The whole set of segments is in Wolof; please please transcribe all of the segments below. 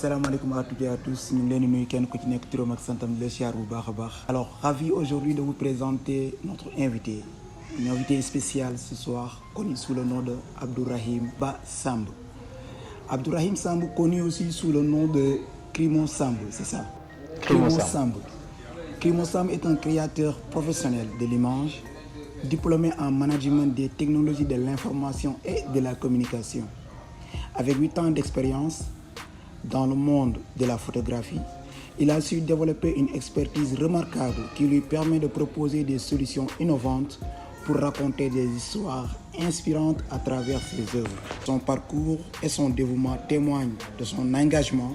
asalaamaaleykum à toutes et à tous ñu ngi leen di nuyu kenn ku ci nekk turam ak santam di la siyaar bu baax a baax. Alors ravi aujourd'hui de vous présenter notre invité un invité spécial ce soir connu sous le nom de Abdourahim Ba Samb. Abdourahim Samb connu aussi sous le nom de Crimo Samb, c'est ça? Crimo Samb. Crimo Samb est un créateur professionnel de l'image, diplômé en management des technologies de l'information et de la communication. Avec 8 ans d'expérience dans le monde de la photographie, il a su développer une expertise remarquable qui lui permet de proposer des solutions innovantes pour raconter des histoires inspirantes à travers ses œuvres. Son parcours et son dévouement témoignent de son engagement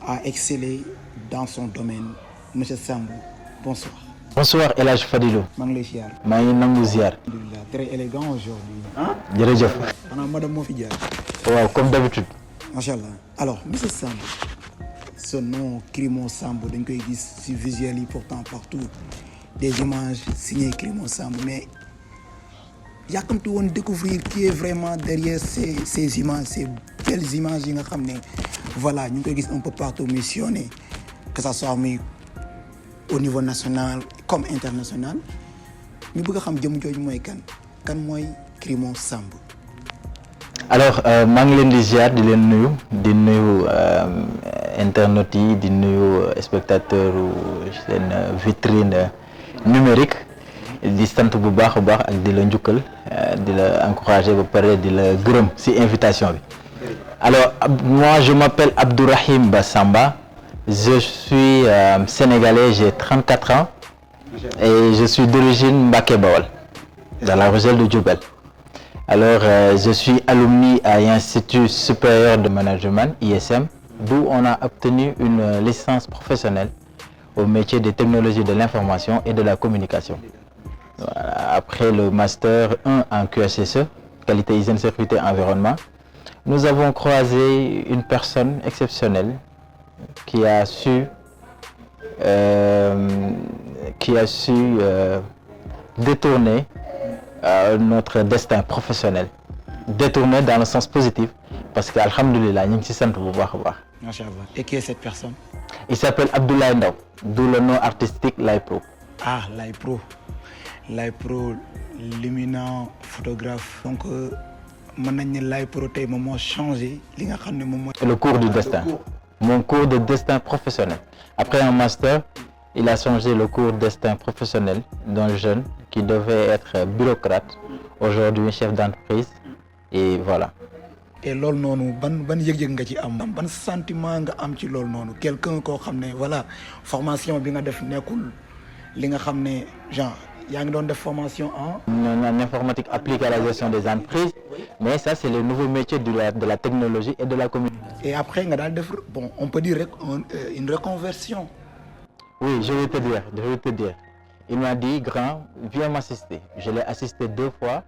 à exceller dans son domaine. Monsieur Samb, bonsoir. Bonsoir El Hadj Fadilou. maa ngi lay ziar. maa ngi nangu ziar. Alhamdulillah, très élégant aujourd'hui. jërëjëf. xanaa madame moo fi jaar. waaw comme d'habitude. macha allah alors monsieur Samb ce nom Crimo Samb dañ koy gis ci visuel yi pourtant partout des images signées Crimo Samb mais yàkkamti woon découvrir qui est vraiment derrière ces images ces belles images yi nga xam ne voilà ñu ngi koy gis un peu partout missionné que ça soit muy au niveau national comme international ñu bëgg a xam jëm jooju mooy kan mooy Crimo Samb. alors maa ngi leen di ziar di leen nuyu internautes yi di nuyu spectateur seen vitrine numérique di sant bu baax a baax ak di la njukkal di la encourager ba pare di la gërëm ci invitation bi. alors moi je m'appelle Abdourahim Ba Samba, je suis sénégalais, j'ai 34 ans et je suis d'origine Mbacké Bawol dans la région de Diourbel. Alors, je suis alumni à l'Institut supérieur de management, ISM, d'où on a obtenu une licence professionnelle au métier des technologies de l'information et de la communication. Voilà. Après le master 1 en QHSE, qualité, hygiène, sécurité, environnement, nous avons croisé une personne exceptionnelle qui a su détourner notre destin professionnel, détourné dans le sens positif, parce que alhamdoulilah ñu ngi ci sant bu baax a baax. Macha Allah. Et qui est cette personne? Il s'appelle Abdoulaye Ndaw, d'où le nom artistique Laye Pro. Ah, Laye Pro, l'éminent photographe. Donc mën nañ ne Laye Pro tey moom moo changé li nga xam ne moom mooy. Le cours du destin. Mon cours de destin professionnel. Après un master, il a changé le cours destin professionnel d'un jeune qui devait être bureaucrate, aujourd'hui chef d'entreprise, et voilà. Et loolu noonu ban yëg-yëg nga ci am ban sentiment nga am ci loolu noonu quelqu'un koo xam ne voilà formation bi nga def nekkul li nga xam ne genre yaa ngi doon def formation en informatique appliquée à la gestion des entreprises, mais ça c'est le nouveau métier de la technologie et de la communication. Et après nga daal def bon on peut dire une reconversion. Oui, je vais te dire. Il m'a dit, grand, viens m'assister. Je l'ai assisté 2 fois.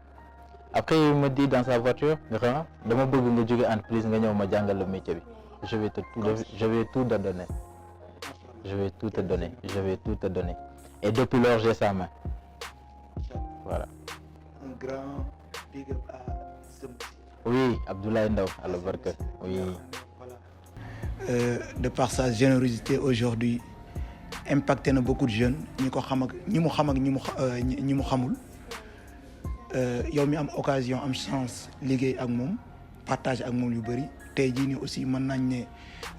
Après, il me dit dans sa voiture, grand, dama bëgg nga jóge entreprise nga ñëw ma jàngal le métier bi. Je vais tout te donner. Je vais tout te donner. Et depuis lors, j'ai sa main. Voilà. Un grand big up à ce monsieur. Oui, Abdoulaye Ndaw, à la barka. Oui. Voilà. De par sa générosité aujourd'hui, impacté na beaucoup de jeunes ñi ko xam ak ñi mu xam ak ñi mu xamul yow mi am occasion am chance liggéey ak moom partage ak moom yu bëri tey jii nii aussi mën nañ ne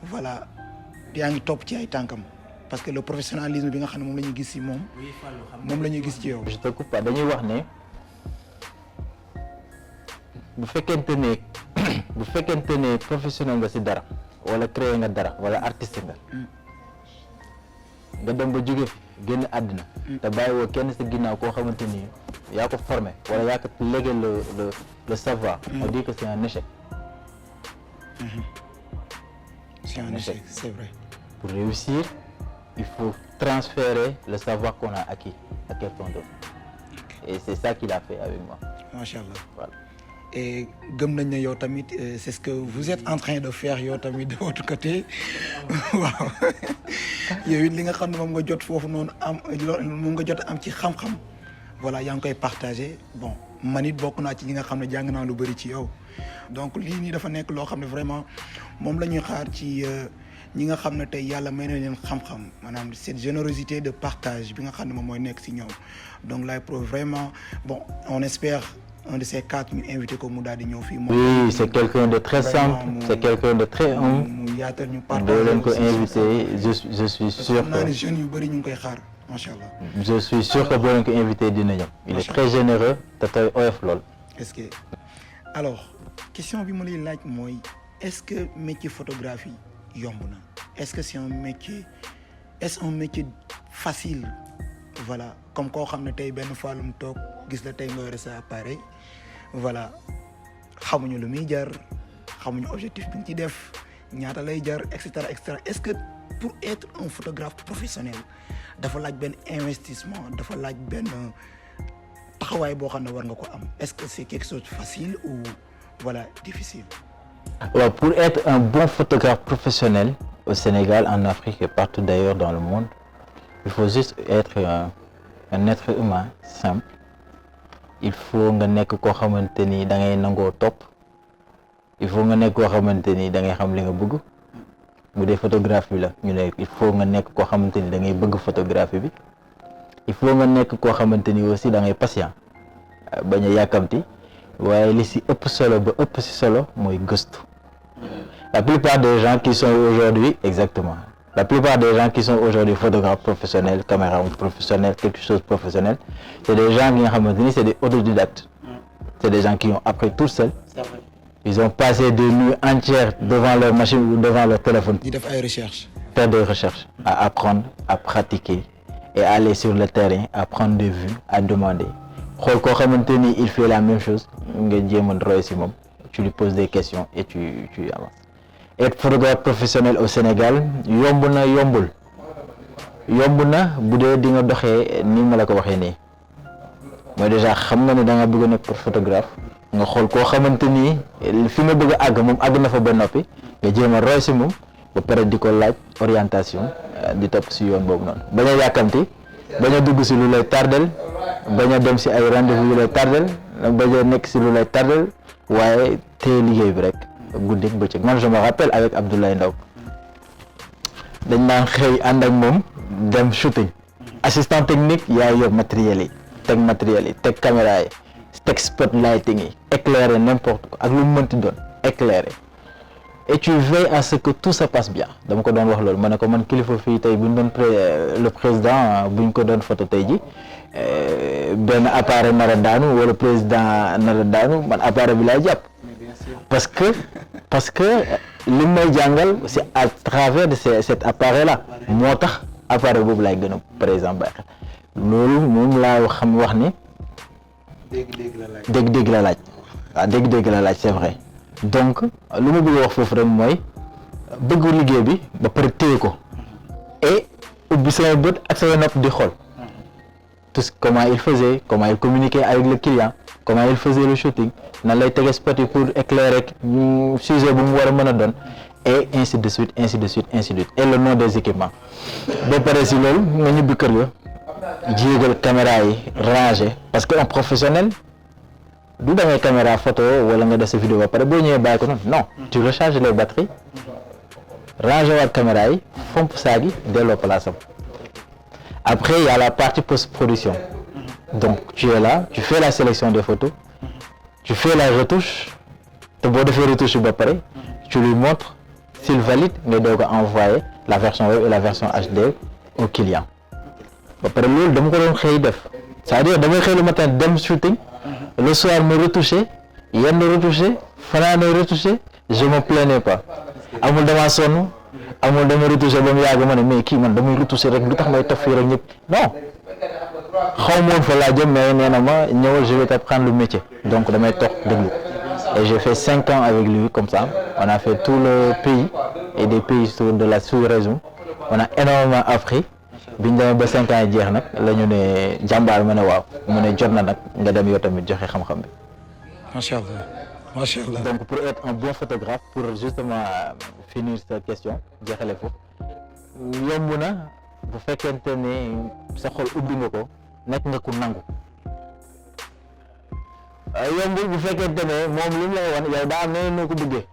voilà yaa ngi topp ci ay tànkam parce que le professionnalisme bi nga xam ne moom la ñuy gis ci moom la ñuy gis ci yow. Je te coupe pas, dañuy wax ne bu fekkente ne professionnel nga ci dara wala créer nga dara wala artiste nga dem ba jóge fi génn àddina te bàyyiwoo kenn sa ginnaaw koo xamante ni yaa ko formé wala yaa ko légué le savoir. On dit que c'est un échec. C'est un échec, c'est vrai. Pour réussir, il faut transférer le savoir qu'on a acquis à quelqu'un d'autre. Et c'est ça qu'il a fait avec moi. Machallah. Voilà. Et gëm nañ ne yow tamit c'est ce que vous êtes en train de faire yow tamit de votre côté waaw yow it li nga xam ne moom nga jot foofu noonu am moom nga jot am ci xam-xam voilà yaa ngi koy partager bon man it bokk naa ci ñi nga xam ne jàng naa lu bëri ci yow donc lii nii dafa nekk loo xam ne vraiment moom la ñuy xaar ci ñi nga xam ne tey yàlla may na leen xam-xam maanaam cette générosité de partage bi nga xam ne moom mooy nekk si ñoom donc Laye Pro vraiment bon on espère un de ces quatre ñu invité ko mu daal di ñëw fii. oui c'est quelqu'un de très simple c'est quelqu'un de très humble. mu yaatal ñu partage doo leen ko invité je suis sûr que xam naa ne jeunes yu bëri ñu ngi koy xaar macha allah. je suis sûr que boo leen ko invité dina ñëw. il est très généreux te tey oyof lool. est-ce que alors question bi ma lay laaj mooy est-ce que métier photographie yomb na est-ce que c'est un métier facile voilà comme koo xam ne tey benn fois lu mu toog gis la tey nga yore sa appareil voilà xamuñu lu muy jar xamuñu objectif bi nga ci def ñaata lay jar et cetera est-ce que pour être un photographe professionnel dafa laaj benn investissement dafa laaj benn taxawaay boo xam ne war nga ko am est-ce que c'est quelque chose de facile ou voilà difficile. Alors pour être un bon photographe professionnel au Sénégal, en Afrique et partout d'ailleurs dans le monde, il faut juste être un être humain simple. Il faut nga nekk koo xamante ni da ngay nangoo topp il faut nga nekk koo xamante ni da ngay xam li nga bëgg bu dee photographie la ñu ne il faut nga nekk koo xamante ni da ngay bëgg photographie bi il faut nga nekk koo xamante ni aussi da ngay patient bañ a yàkkamti waaye li si ëpp solo ba ëpp si solo mooy gëstu. La plupart des gens qui sont aujourd'hui exactement la plupart des gens qui sont aujourd'hui photographes professionnels caméramans professionnels quelque chose de professionnel c'est des gens qui nga xamante ni c'est des autodidactes c'est des gens qui ont appris tout seuls ils ont passé des nuits entières devant leur machine ou devant leur téléphone di def ay recherches faire des recherches à apprendre à pratiquer et à aller sur le terrain à prendre des vues à demander xool koo xamante ni il fait la même chose nga jéem a roy si moom tu lui poses des questions et tu avances. Être photographe professionnel au Sénégal yomb na yombul yomb na bu dee di nga doxee ni ma la ko waxee nii mooy déjà xam nga ne da nga bëgg a nekk pour photographe nga xool koo xamante ni fi nga bëgg a àgg moom àgg na fa ba noppi nga jéem a roy si moom ba pare di ko laaj orientation di topp si yoon boobu noonu bañ a yàkkamti bañ a dugg si lu lay tardel bañ a dem si ay rendez-vous yu lay tardel bañ a nekk si lu lay tardel waaye téye liggéey bi rek guddi bëccëg man je me rappelle avec Abdoulaye Ndaw dañ daan xëy ànd ak moom dem shooting assistant technique yaay yor matériel yi teg caméra yi teg spotlighting yi éclairer n'importe quoi ak lu mu mënti doon éclairer et tu veilles à ce que tout se passe bien dama ko doon wax loolu ma ne ko man kilifa fii tey bu ñu doon le président bu ñu ko doon photo tey ji benn appareil nar a daanu wala président nar a daanu man appareil bi laay jàpp parce que li may jàngal c'est à travers de cet appareil là moo tax appareil boobu laay gën a par exemple loolu moom laa wax ni dégg-dégg la laaj waaw dégg-dégg la laaj c'est vrai donc lu ma bëgg wax foofu rek mooy bëgg liggéey bi ba pare téye ko et ubbi sama bët ak sama nopp di xool tout comment il faisait comment il communiquait avec le client comment il faisait le shooting nan lay tege spot yi pour éclairer sujet bu mu war a mën a doon et ainsi de suite et le nom des équipements ba pare si loolu nga ñibbi kër ga jéegal caméra yi ranger parce que un professionnel du da ngay caméra photo wala nga def sa vidéo ba pare boo ñëwee bàyyi ko noonu non tu recharges les batteries ranger waat caméra yi fomp saag yi delloo place am après il y a la partie post-production donc tu es là tu fais la sélection des photos tu fais la retouche te boo defee retouche ba pare tu lui montres s'il valide nga doog a envoyer la version web et la version HD au client ba pare loolu dama ko doon xëy def c'est-à-dire damay xëy le matin dem shooting le soir me retoucher yenn retoucher fanaane retoucher je me plaignais pas amul dama sonn amul dama retoucher ba mu yàgg ma ne mais kii man damay retoucher rek lu tax may tof fii rek ñëpp non xaw ma woon fa laa jëm mais nee na ma ñëwal je vais t'apprendre le métier donc damay toog déglu et j'ai fait 5 ans avec lui comme ça on a fait tout le pays et des pays de la sous-région on a énormément appris biñ demee ba 5 ans yi jeex nag la ñu ne jàmbaar ma ne waaw mu ne jot na nag nga dem yow tamit joxe xam-xam bi. macha allah macha allah. donc pour être un bon photographe pour justement finir cette question jeexale foofu yomb na bu fekkente ne sa xol ubbi nga ko nekk nga ku nangu yombul bu fekkente ne moom li mu lay wan yow daa am ne noo ko bëggee.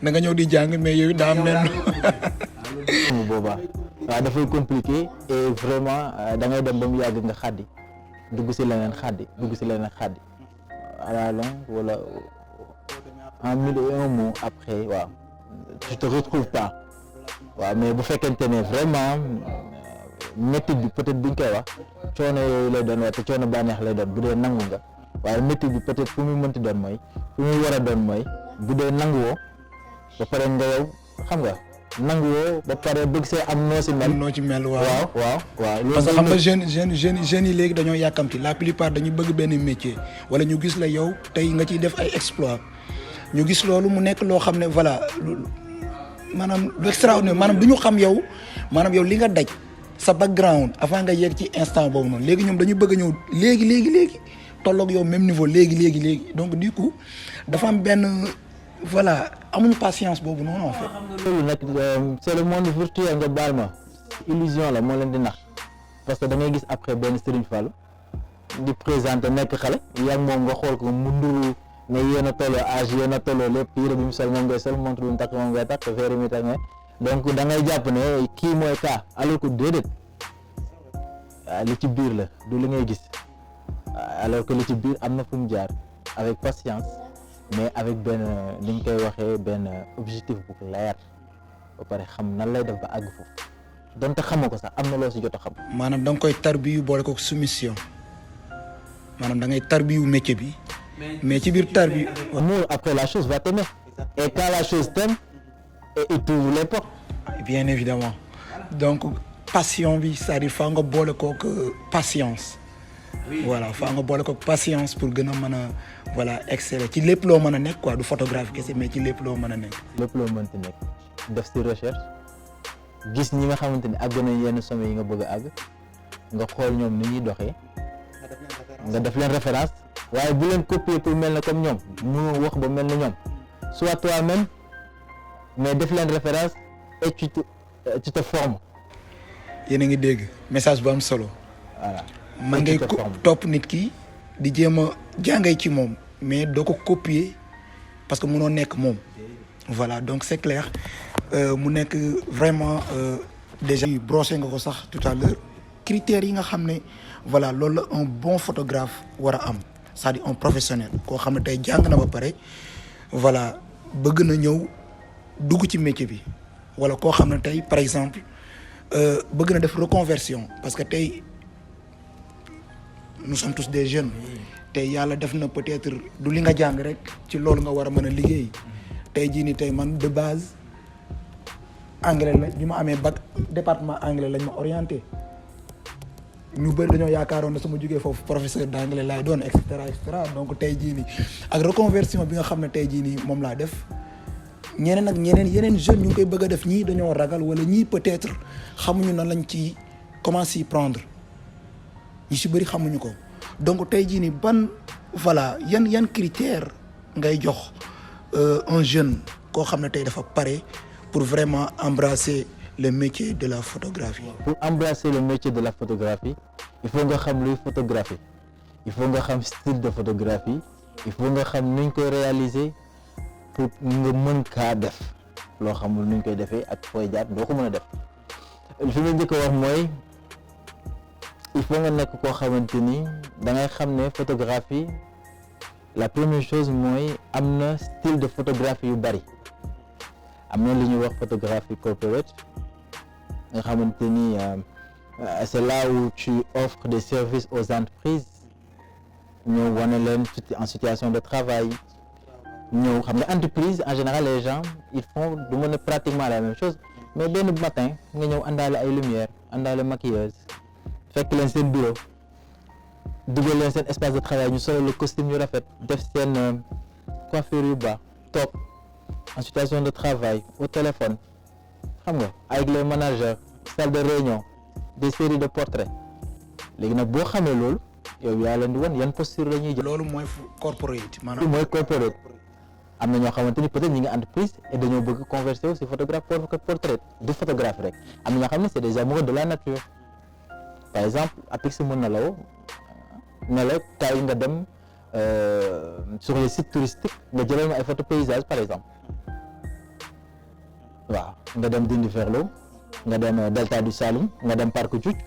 na nga ñëw di jàng mais yow daa am nen. mu boobaa waaw dafay compliqué et vraiment da ngay dem ba mu yàgg nga xaddi dugg si leneen xaddi à la longue wala en 1001 mots après waaw tu te retrouves pas waaw mais bu fekkente ne vraiment métti bi peut-être buñ koy wax coono yooyu lay doon waaye te coono bànneex lay doon bu dee nangu nga waaye métti bi peut-être fu muy mënti doon mooy fu muy war a doon mooy bu dee nanguwoo ba pare nga yow xam nga nanguwoo ba pare bëgg see am noo si mel. waaw. parce que xam nga jeunes yi léegi dañoo yàkkamti la plupart dañu bëgg benn métier wala ñu gis la yow tey nga ciy def ay exploit ñu gis loolu mu nekk loo xam ne voilà maanaam lu extraordinaire maanaam du ñu xam yow maanaam yow li nga daj sa background avant nga yegg ci instant boobu noonu léegi ñoom dañu bëgg a ñëw léegi tolloog yow même niveau léegi donc du coup dafa am benn voilà amuñu patience boobu noonu en fait. loolu nag c'est le monde virtuel nga baal ma illusion la moo leen di nax parce que da ngay gis après benn Serigne Fall di présenter nekk xale yaa moom nga xool ko mu nduru ne yéen a tolloo âge yéen a tolloo lépp yére bi mu sol moom ngay sol montre bi mu takk moom ngay takk verre mi takk donc da ngay jàpp ne kii mooy cas alors que déedéet li ci biir la du li ngay gis alors que li ci biir am na fu mu jaar avec patience mais avec benn ni ñu koy waxee benn objectif bu clair ba pare xam nan lay def ba àgg foofu donte xamoo ko sax am na loo si jot a xam. maanaam da nga koy tarbiyu boole ko soumission maanaam da ngay tarbiyu métier bi. mais ci biir tarbiyu. après la chose va t'aimer et quand la chose t'aime et il t'ouvre les portes. bien évidemment donc passion bi c'est-à-dire faa nga boole kook patience. voilà faa nga boole kook patience pour gën a mën a voilà exceller ci lépp loo mën a nekk quoi du photographie kese mais ci lépp loo mën a nekk. lépp loo mënti nekk def si recherche gis ñi nga xamante ni àgg nañ yenn sommet yi nga bëgg a àgg nga xool ñoom ni ñuy doxee nga def leen référence waaye bu leen copier pour mel na comme ñoom mënoo wax ba mel na ñoom soit toi-même mais def leen référence et tu te formes. yéen a ngi dégg message bu am solo. voilà man ngay topp nit ki di jéem a jàngay ci moom mais doo ko copier parce que mënoo nekk moom. voilà donc c'est clair mu nekk vraiment déjà brossé nga ko sax tout à l'heure critères yi nga xam ne voilà loolu la un bon photographe war a am c'est-à-dire un professionnel koo xam ne tey jàng na ba pare voilà bëgg na ñëw dugg ci métier bi wala koo xam ne tey par exemple bëgg na def reconversion parce que tey nous sommes tous des jeunes tey yàlla def na peut-être du li nga jàng rek ci loolu nga war a mën a liggéey tey jii nii tey man de base anglais la bi ma amee bac département anglais lañ ma orienté ñu bëri dañoo yaakaaroon ne su ma jógee foofu professeur d'anglais laay doon et cetera donc tey jii nii ak reconversion bi nga xam ne tey jii nii moom laa def ñeneen ak yeneen jeunes ñu ngi koy bëgg a def ñii dañoo ragal wala ñii peut-être xamuñu nan lañ ci comment s'y prendre ñi si bëri xamuñu ko donc tey jii nii ban voilà yan critère ngay jox un jeune koo xam ne tey dafa pare pour vraiment embrasser le métier de la photographie. Pour embrasser le métier de la photographie il faut nga xam luy photographie il faut nga xam style de photographie il faut nga xam nuñ koy réaliser pour nga mën kaa def loo xamul nuñ koy defee ak fooy jaar doo ko mën a def fi nga njëkk a wax mooy il faut nga nekk koo xamante ni da ngay xam ne photographie la première chose mooy am na style de photographie yu bari am na li ñuy wax photographie corporate nga xamante ni c'est là où tu offres des services aux entreprises ñëw wane leen en situation de travail ñëw xam nga entreprise en général les gens ils font du mën a pratiquement la même chose mais benn matin nga ñëw àndaale ay lumière àndaale maquilleuse fekk leen seen bureau dugal leen seen espace de travail ñu solo le costume yu rafet def seen coiffure yu baax toog en situation de travail au téléphone xam nga avec les managers salle de réunion des séries de portraits léegi nag boo xamee loolu yow yaa leen di wan yan posture la ñuy jël. loolu mooy corporate maanaam. mooy corporate am na ñoo xamante ni peut-être ñi ngi entreprise et dañoo bëgg converser aussi photographe portrait du photographe rek am na ñoo xam ne c'est des amoureux de la nature par exemple Apix mën na law ne la kaay nga dem sur les sites touristiques nga jëlal ma ay photo paysage par exemple waaw nga dem Dindi Ferlo nga dem Delta du Saloum nga dem Parc Djoudj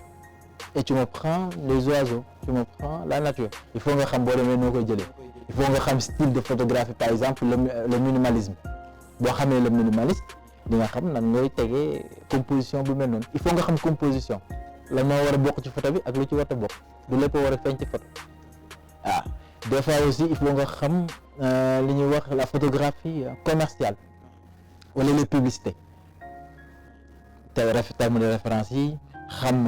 et tu me prends les oiseaux tu me prends la nature il faut nga xam boo demee noo koy jëlee il faut nga xam style de photographie par exemple le minimalisme boo xamee le minimalisme di nga xam nan ngay tegee composition bu mel noonu il faut nga xam composition lan moo war a bokk ci photo bi ak lu ci war a bokk du lépp war a feeñ ci photo waaw des fois aussi il faut nga xam li ñuy wax la photographie commerciale wala les publicités terme de référence yi xam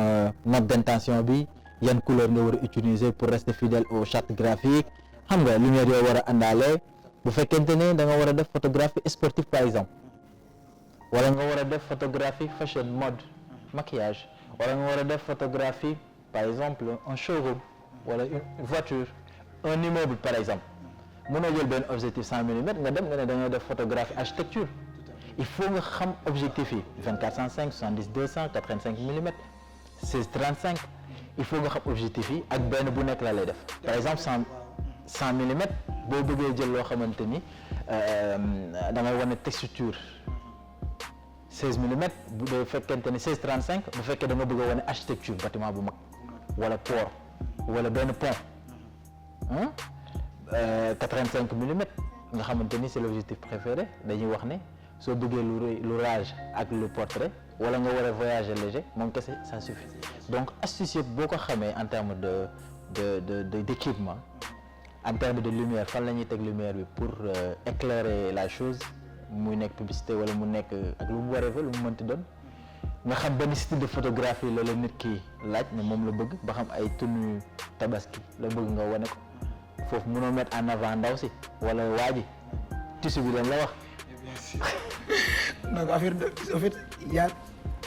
note d'intention bi yan couleur nga war a utiliser pour rester fidèle aux chartes graphiques xam nga lumière yoo war a àndaale bu fekkente ne da nga war a def photographie sportive par exemple wala nga war a def photographie fashion mode maquillage wala nga war a def photographie par exemple un showroom wala une voiture un immeuble par exemple mënoo jël benn objectif 100 mm nga dem nga ne da ngay def photographie architecture il faut nga xam objectif yi 24-105 70-200 85 mm 16-35 il faut nga xam objectif yi ak benn bu nekk la lay def par exemple 100 mm boo bëggee jël loo xamante ni da ngay wane texture 16 mm bu dee fekkente ni 16-35 bu fekkee da nga bëgg a wane architecture bâtiment bu mag wala port wala benn pont 85 mm nga xamante ni c'est l'objectif préféré dañuy wax ne soo bëggee lu rage ak le portrait wala nga war a voyager léger moom kese ça suffit donc astuce yëpp boo ko xamee en termes d'équipement en termes de lumière fan la ñuy teg lumière bi pour éclairer la chose muy nekk publicité wala mu nekk ak lu mu waree fa lu mu mënti doon nga xam benn style de photographie la nit ki laaj ne moom la bëgg ba xam ay tenue tabaski la bëgg nga wane ko foofu mënoo mettre en avant ndaw si wala waa ji tissu bi lañ la wax. donc en fait il y a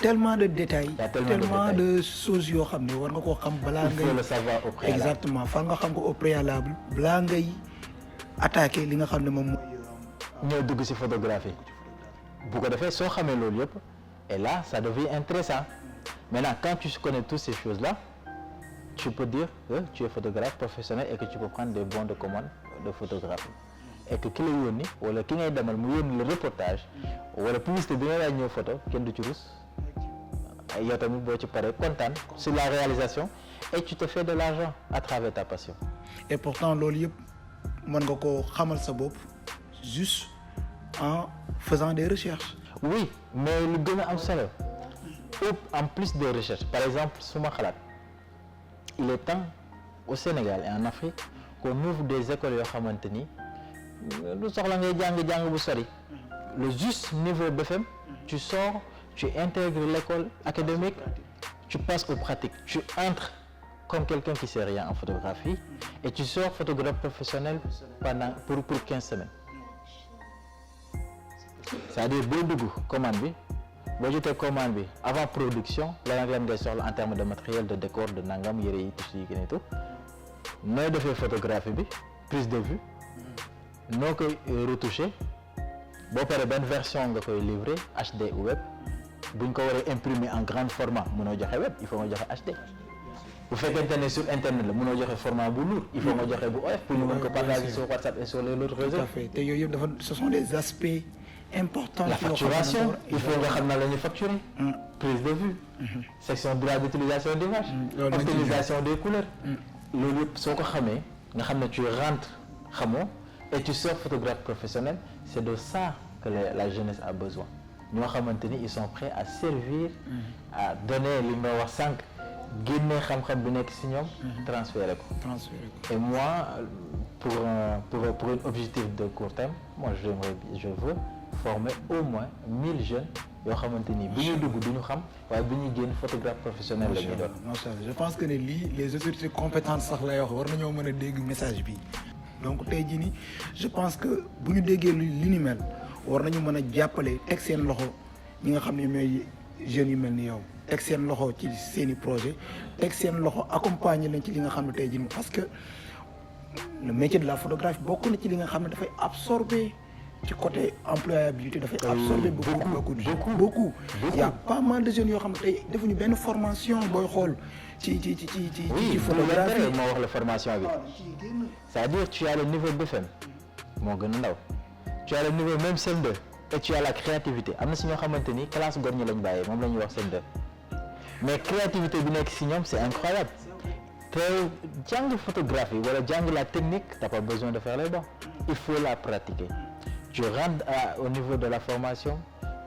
tellement de détails. tellement de choses yoo xam ne war nga koo xam balaa ngay. il faut le savoir au préalable. exactement fan nga xam ko au préalable balaa ngay attaquer li nga xam ne moom mooy. ñëw dugg ci photographie bu ko defee soo xamee loolu yëpp et là ça devient intéressant maintenant quand tu connais toutes ces choses là tu peux dire que tu es photographe professionnel et que tu peux prendre des bons de commande de photographie et que ki la yónni wala ki ngay demal mu yónni le reportage wala publicité bi nga laaj ñëw photo kenn du ci rus yow tamit boo ci paree kontaan sur la réalisation et tu te fais de l'argent à travers ta passion. et pourtant loolu yëpp mën nga koo xamal sa bopp juste en faisant des recherches. oui mais lu gën a am solo en plus des recherches par exemple su ma xalaat il est temps au Sénégal et en Afrique qu'on ouvre des écoles yoo xamante ni lu soxla ngay jàng bu sori le juste niveau BFEM tu sors tu intègres l'école académique tu passes aux pratiques tu entres comme quelqu'un qui sait rien en photographie et tu sors photographe professionnel pendant pour 15 semaines c'est-à-dire boo dugg commande bi boo jotee commande bi avant production la nga ngay soxla en termes de matériel de décor de nangam yére yi tissu yi gën a tout nooy defee photographie bi prise de vue noo koy retoucher boo paree benn version nga koy livrer HD ou web buñ ko waree imprimer en grand format mënoo joxe web il faut nga joxe HD bu fekkente ne sur internet la mënoo joxe format bu lourd il faut nga joxe bu oyof pour ñu mën ko partager sur WhatsApp et sur les autres réseaux. tout à fait te yooyu yëpp dafa ce sont des aspects importants. la facturation il faut nga xam na la ñuy facturer. prise de vue. section droit d'utilisation d'image. optimisation des couleurs. loolu yëpp soo ko xamee nga xam ne tu rentres xamoo et tu sors photographe professionnel c'est de ça que la jeunesse a besoin ñoo xamante ni ils sont prêts à servir à donner li nga wax sànq génne xam-xam bi nekk ci ñoom transférer ko et moi pour un objectif de court terme moi je veux former au moins 1000 jeunes yoo xamante ni bi ñuy dugg duñu xam waaye bi ñuy génn photographe professionnel la ñuy doon. macha allah je pense que ne lii les autorités compétentes sax lay wax war nañoo mën a dégg message bi donc tey jii nii je pense que bu ñu déggee li ni mel war nañu mën a jàppale teg seen loxo ñi nga xam ne ñooy jeunes yu mel ni yow teg seen loxo ci seen i projet teg seen loxo accompagner leen ci li nga xam ne tey jii parce que le métier de la photographie bokk na ci li nga xam ne dafay absorber ci côté employabilité dafay absorber beaucoup. Il y a pas mal de jeunes yoo xam ne tey defuñu benn formation booy xool ci photographie. moo wax la formation bi c'est-à-dire tu as le niveau BFEM moo gën a ndaw tu as le niveau même CM2 et tu as la créativité am na si ñoo xamante ni classe góor ñi lañ bàyyee moom la ñuy wax CM2 mais créativité bi nekk si ñoom c'est incroyable te jàng photographie wala jàng la technique t'as pas besoin de faire les bons il faut la pratiquer tu rentres au niveau de la formation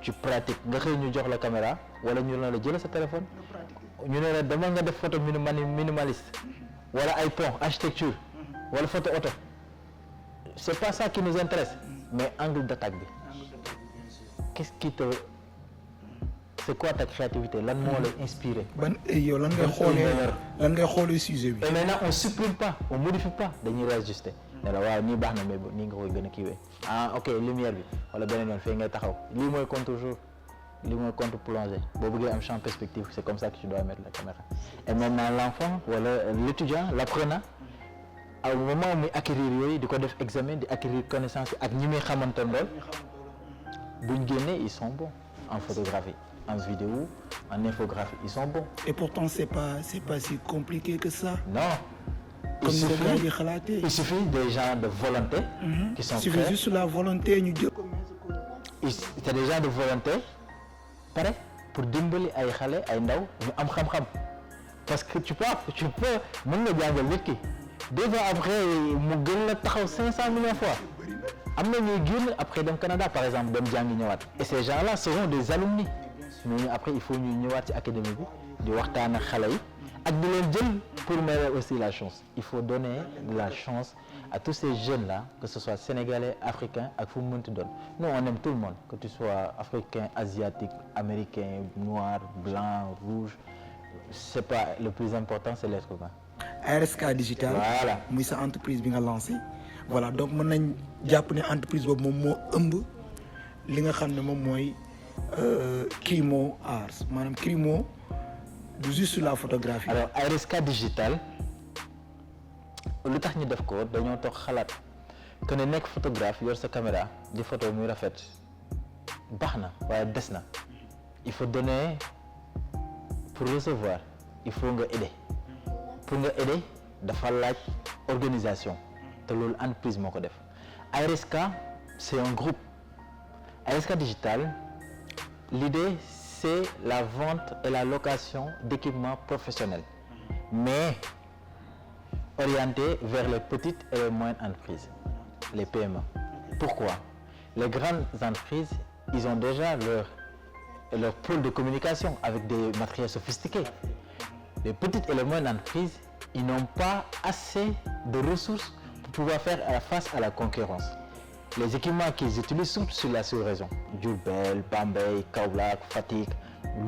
tu pratiques nga xëy ñu jox la caméra wala ñu la jël sa téléphone ñu ne la demal nga def photo minimaliste wala ay pont architecture wala photo auto c'est pas ça qui nous intéresse mais angle d'attaque bi qu'est-ce qui te c'est quoi ta créativité lan moo la inspiré. yow lan ngay xoolee sujet bi. et maintenant on supprime pas on modifie pas dañuy réajuster ne la waaw nii baax na mais nii nga koy gën a kiiwee ok lumière bi wala beneen yoon fii ngay taxaw lii mooy contre-jour lii mooy contre-plongée boo bëggee am champ perspective c'est comme ça que tu dois mettre la caméra et maintenant l'enfant wala l'étudiant l'apprenant au moment muy acquérir yooyu di ko def examen di acquérir connaissance ak ñi muy xamante lool buñ génnee ils sont bons en photographie en vidéo en infographie ils sont bons. Et pourtant c'est pas si compliqué que ça. Non. Il suffit des gens de volonté. Qui sont prêts. Il suffit juste la volonté ñu jël. C'est des gens de volonté pare pour dimbali ay xale ay ndaw ñu am xam-xam parce que tu peux mën nga jàngal nit ki des fois après mu gën la taxaw 500 millions fois am na ñuy génn après dem Canada par exemple dem jàngi ñëwaat et ces gens-là seront des alumni ñooñu après il faut ñu ñëwaat ci académie bi di waxtaan ak xale yi ak di leen jël pour mener aussi la chance il faut donner de la chance à tous ces jeunes-là que ce soit sénégalais africains ak fu mu mënti doon nous on aime tout le monde que tu sois africain asiatique américain noir blanc rouge c'est pas le plus important c'est l'être humain. ARSK Digital. Voilà muy sa entreprise bi nga lancé voilà donc mën nañ jàpp ne entreprise boobu moom moo ëmb li nga xam ne moom mooy Crimo Arts maanaam Crimo du juste la photographie. alors ARSK Digital lu tax ñu def ko dañoo toog xalaat que ne nekk photographe yor sa caméra di photo muy rafet baax na waaye des na il faut donner pour recevoir il faut nga aider pour nga aider dafa laaj organisation te loolu entreprise moo ko def ARSK c'est un groupe ARSK Digital l'idée c'est la vente et la location d'équipements professionnels mais orienté vers les petites et les moyennes entreprises, les PME. Pourquoi? Les grandes entreprises, ils ont déjà leur pôle de communication avec des matériels sophistiqués. Les petites et les moyennes entreprises, ils n'ont pas assez de ressources pour pouvoir faire face à la concurrence. Les équipements qu'ils utilisent sont sur la sous-région. Diourbel, Bambey, Kaolack, Fatick,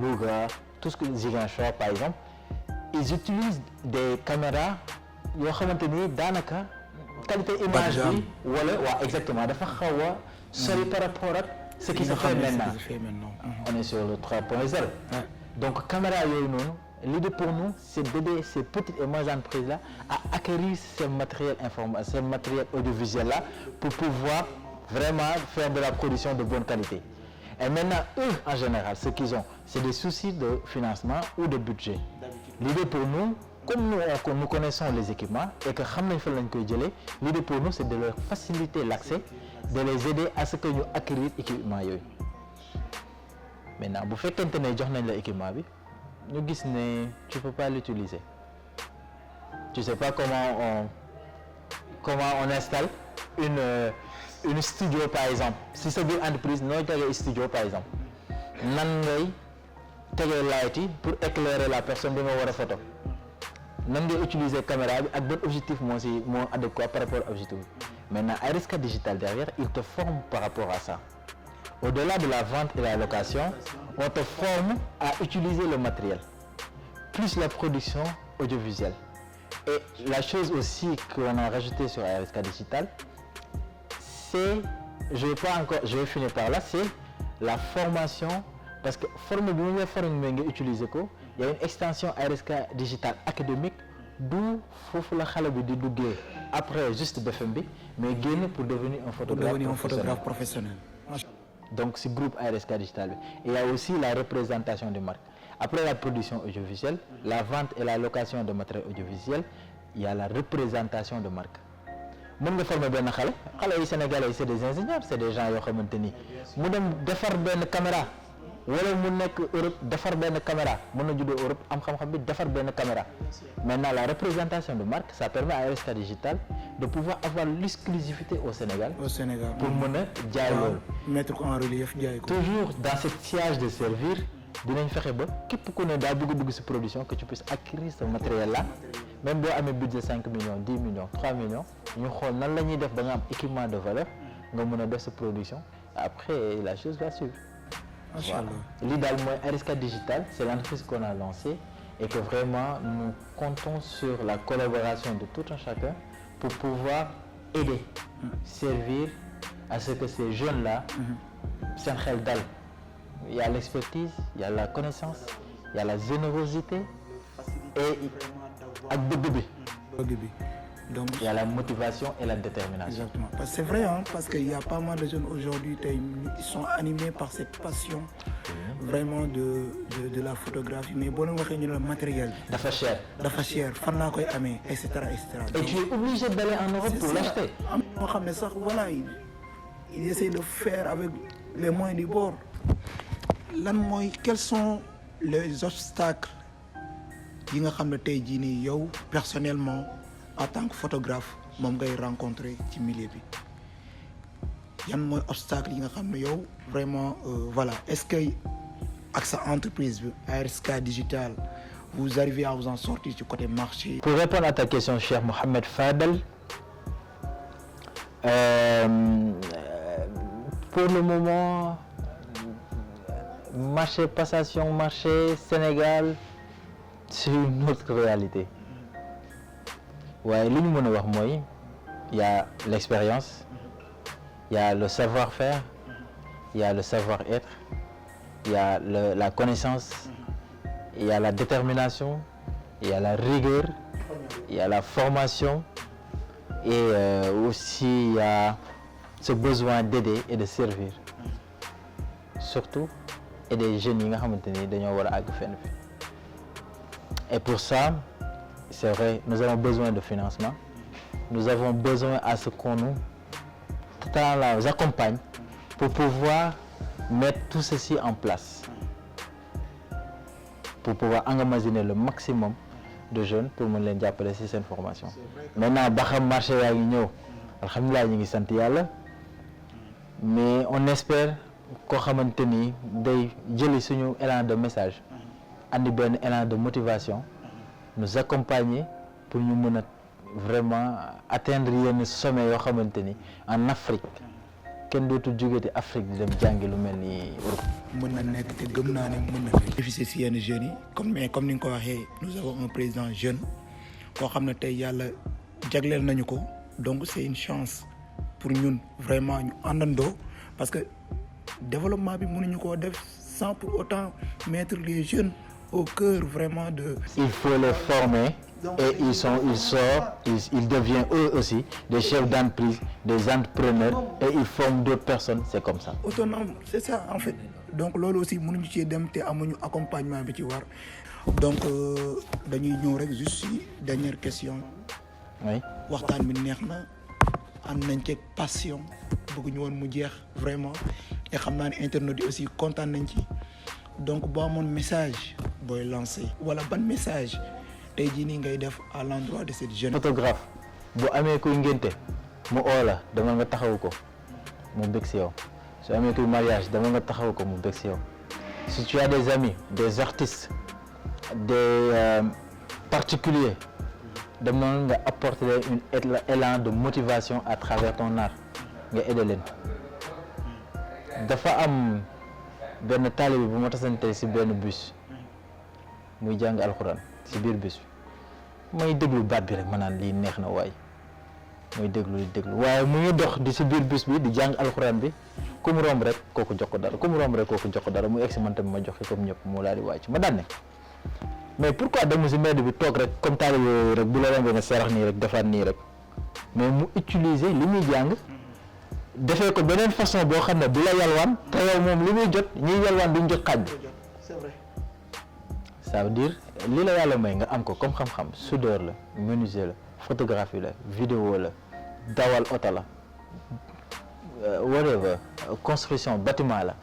Louga, tout ce que Ziguinchor par exemple, ils utilisent des caméras yoo xamante ni daanaka qualité image bi wala waaw exactement dafa xaw a sori par rapport ak ce qui se fait maintenant. On est sur le 3.0 donc caméra yooyu noonu l'idée pour nous c'est d'aider ces petites et moyennes entreprises là à acquérir ces matériels ces matériels audiovisuels là pour pouvoir vraiment faire de la production de bonne qualité. Et maintenant eux en général ce qu'ils ont c'est des soucis de financement ou de budget. L'idée pour nous comme nous connaissons les équipements et que xam nañ fa lañ koy jëlee l'idée pour nous c'est de leur faciliter l'accès de les aider à ce que ñu acquérir équipement yooyu maintenant bu fekkente ne jox nañ la équipement bi ñu gis ne tu peux pas l'utiliser tu sais pas comment on installe une studio par exemple si sa biir entreprise nooy tegee studio par exemple nan ngay tegee light yi pour éclairer la personne bi nga war a photo nan ngay utiliser caméra bi ak bon objectif moo adéquat par rapport à objectif bi maintenant ARSK Digital derrière il te forme par rapport à ça au-delà de la vente et la location on te forme à utiliser le matériel plus la production audiovisuelle et la chose aussi qu'on a rajouté sur ARSK Digital c'est je vais finir par là c'est la formation parce que forme bi nga forme nga utiliser ko il y a une extension ARSK Digital académique d'où foofu la xale bi di duggee après juste BFM bi mais génn pour devenir un photographe professionnel. Donc ce groupe ARSK Digital bi il y a aussi la représentation de marque. Après la production audiovisuelle, la vente et la location de matériel audiovisuel, il y a la représentation de marque. mën nga former benn xale yi sénégalais yi c'est des ingénieurs, c'est des gens yoo xamante ni mu dem defar benn caméra wala mu nekk Europe defar benn caméra mën na juddoo Europe am xam-xam bi defar benn caméra. Maintenant la représentation de marque ça permet à ARSK Digital de pouvoir avoir l'exclusivité au Sénégal. Pour mën a jaay loolu. Mettre en relief jaay ko. Toujours dans cette sciage de servir. dinañ fexe ba képp ku ne daa bëgg a dugg ci production que tu puisses acquérir ce matériel là même boo amee budget 5 millions 10 millions 3 millions ñu xool nan la ñuy def ba nga am équipement de valeur nga mën a def sa production après la chose va suivre. Machallah. Lii daal mooy ARSK Digital, c'est l'entreprise qu'on a lancée et que vraiment nous comptons sur la collaboration de tout un chacun pour pouvoir aider, servir à ce que ces jeunes là seen xel dal. Il y a l'expertise, il y a la connaissance, il y a la générosité et ak bëgg bi. Donc il y a la motivation et la détermination. Exactement. Parce que c'est vrai parce qu'il y a pas mal de jeunes aujourd'hui ils sont animés par cette passion vraiment de la photographie mais boo leen waxee ñu le matériel. Dafa cher. Fan laa koy amee et cetera et cetera. Et tu es obligé d'aller en Europe pour l'acheter. am ñoo xam ne sax voilà ils essaient de faire avec les moyens du bord. Quels sont les obstacles yi nga xam ne tey jii nii yow personnellement en tant que photographe moom ngay rencontrer ci milieu bi yan mooy obstacle yi nga xam ne yow vraiment voilà est-ce que ak sa entreprise bi ARSK Digital vous arrivez à vous en sortir ci côté marché. Pour répondre à ta question, cher Mohamed Fadel, pour le moment marché passation marché Sénégal c'est une autre réalité waaye li ñu mën a wax mooy il y a l'expérience, il y a le savoir-faire, il y a le savoir-être, il y a la connaissance, il y a la détermination, il y a la rigueur, il y a la formation et aussi il y a ce besoin d'aider et de servir surtout et des jeunes yi nga xamante ni dañoo war a àgg fenn fi. Et pour ça c'est vrai nous avons besoin de financement, nous avons besoin à ce qu'on nous accompagne pour pouvoir mettre tout ceci en place, pour pouvoir emmagasiner le maximum de jeunes pour mën leen jàppale ci seen formation. Maintenant ba xam marché yaa ngi ñëw alhamdulilah ñu ngi sant yàlla mais on espère koo xamante ni day jëli suñu élan de message andi benn élan de motivation nous accompagner pour ñu mën a vraiment atteindre yenn sommet yoo xamante ni en Afrique kenn dootul jógee Afrique di dem jàngi lu mel ni Europe. mën na nekk te gëm naa ne mën na nekk. difficile si yenn jeunes yi comme ni nga ko waxee nous avons un président jeune koo xam ne tey yàlla jagleel nañu ko donc c'est une chance pour ñun vraiment ñu àndandoo parce que développement bi mënuñu koo def sans pour autant mettre les jeunes au cœur vraiment de. Il faut les former et ils deviennent eux aussi des chefs d'entreprise, des entrepreneurs et ils forment d'autres personnes, c'est comme ça. Autonome, c'est ça en fait. Donc loolu aussi mënuñu ci dem te amuñu accompagnement bi ci war. Donc dañuy ñëw rek juste si dernière question. Oui. Waxtaan bi neex na am nañ ci passion bëgguñu woon mu jeex vraiment et xam naa ne internautes yi aussi kontaan nañ ci. Donc boo amoon message booy lancé wala ban message tey jii nii ngay def à l'endroit de cette jeune. Photographe bu amee kuy ngénte mu oo la dama nga taxaw ko mu bëgg si yow su amee kuy mariage dama nga taxaw ko mu bëgg si yow si tu as des amis des artistes des particuliers dama nga apporter un élan de motivation à travers ton art nga aider leen. Dafa am benn taalibe bu ma tasante ci benn bus muy jàng alxuraan ci biir bus bi may déglu baat bi rek ma naan lii neex na waay muy déglu waaye mu ngi dox di ci biir bus bi di jàng alxuraan bi ku mu romb rek kooku jox ko dara ku mu romb rek kooku jox ko dara mu egg si man tamit ma joxe comme ñëpp mu daal di wàcc ma daan ne mais pourquoi dem ci mbedd bi toog rek comme taalibe yooyu rek bu la rombee nga serax nii rek defaat nii rek mais mu utiliser li muy jàng defee ko beneen façon boo xam ne du la yalwaan te yow moom li muy jot ñiy yalwaan duñ jot xaaj bi. c'est vrai. ça veut dire li la yàlla may nga am ko comme xam-xam soudeur la menuisier la photographie la vidéo la dawal oto la whatever construction bâtiment la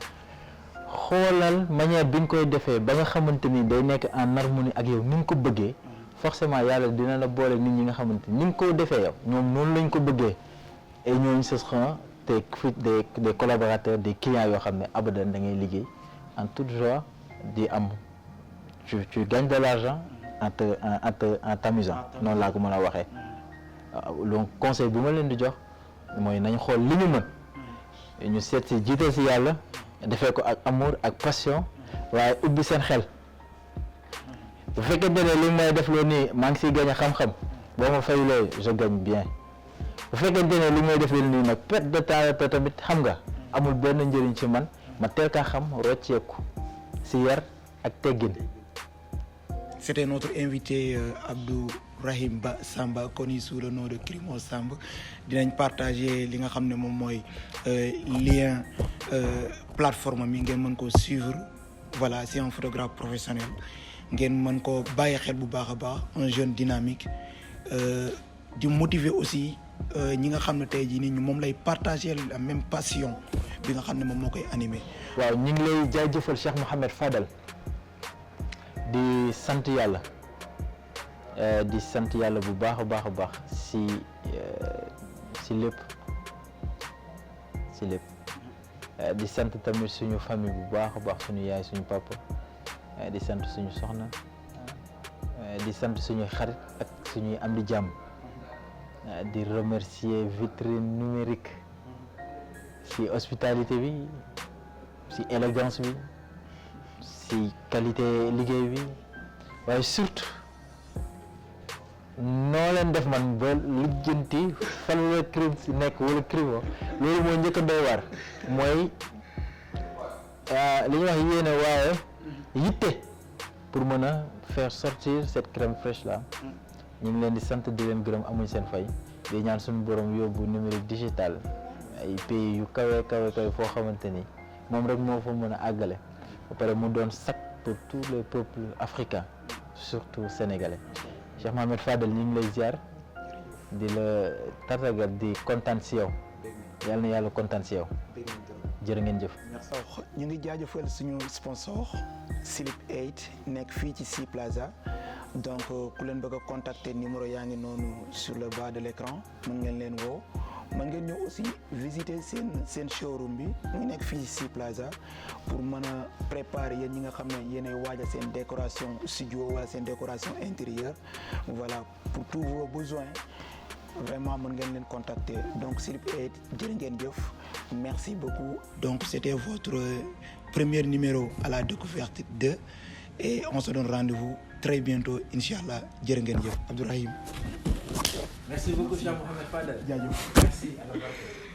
xoolal manière bi nga koy defee ba nga xamante ni day nekk en harmonie ak yow ni nga ko bëggee forcément yàlla dina la boole nit ñi nga xamante ni nga ko defee yow ñoom noonu lañ ko bëggee et ñooñu ce seront des collaborateurs des clients yoo xam ne abadan da ngay liggéey en toute joie di am tu gagnes de l'argent en t'amusant noonu laa ko mën a waxee donc conseil bi ma leen di jox mooy nañ xool li ñu mën ñu seet si jiital si yàlla defee ko ak amour ak passion waaye ubbi seen xel bu fekkente ne li may def loo nii maa ngi siy gañ a xam-xam boo ma fayulee je gagne bien bu fekkente ne li may def loo nii nag perte de temps tamit xam nga amul benn njëriñ ci man ma teel kaa xam rocceeku si yar ak teggin. C'était notre invité Abdou Rahim Ba Samba connu sous le nom de Crimo Samb dinañ partager li nga xam ne moom mooy lien plateforme mi ngeen mën ko suivre voilà c'est un photographe professionnel ngeen mën ko bàyyi xel bu baax a baax un jeune dynamique di motiver aussi ñi nga xam ne tey jii nii moom lay partager la même passion bi nga xam ne moom moo koy animer. waaw ñu ngi lay jaajëfal Cheikh Mouhamed Fadel. di sant yàlla bu baax a baax a baax si lépp di sant tamit suñu famille bu baax a baax suñu yaay suñu papa di sant suñu soxna di sant suñu xarit ak suñuy am di jàmm di remercier vitrine numérique si hospitalité bi si élégance bi si qualité liggéey bi waaye surtout noo leen def man ba lijjanti fan la crime si nekk wala crime loolu mooy njëkk a doy waar mooy li ñuy wax yéene waaye yitte pour mën a faire sortir cette crème fraîche là ñu ngi leen di sant di leen gërëm amuñ seen fay di ñaan suñu borom yóbbu numérique digital ay pays yu kawe foo xamante ni moom rek moo fa mën a àggale ba pare mu doon sac pour tous les peuples africains surtout sénégalais Cheikh Mohamed Fadel ñu ngi lay ziar di la tatagal di kontaan si yow yàlla na yàlla kontaan si yow jërë ngeen jëf. ñu ngi jaajëfal suñu sponsor Slip 8 nekk fii ci Sea Plaza donc ku leen bëgg a contacter numéro yaa ngi noonu sur le bas de l'écran mën ngeen leen woo. mën ngeen ñëw aussi visiter seen showroom bi mu nekk fii ci Sea Plaza pour mën a préparer yéen ñi nga xam ne yéenay waajal seen décoration studio wala seen décoration intérieure voilà pour tous vos besoins vraiment mën ngeen leen contacter donc Slip 8 jërë ngeen jëf merci beaucoup donc c'était votre premier numéro à la découverte 2 et on se donne rendez-vous très bientôt inchallah jërë ngeen jëf Abdourahim. Merci beaucoup Cheikh Mohamed Fadel. jaajëf. Merci à la barke.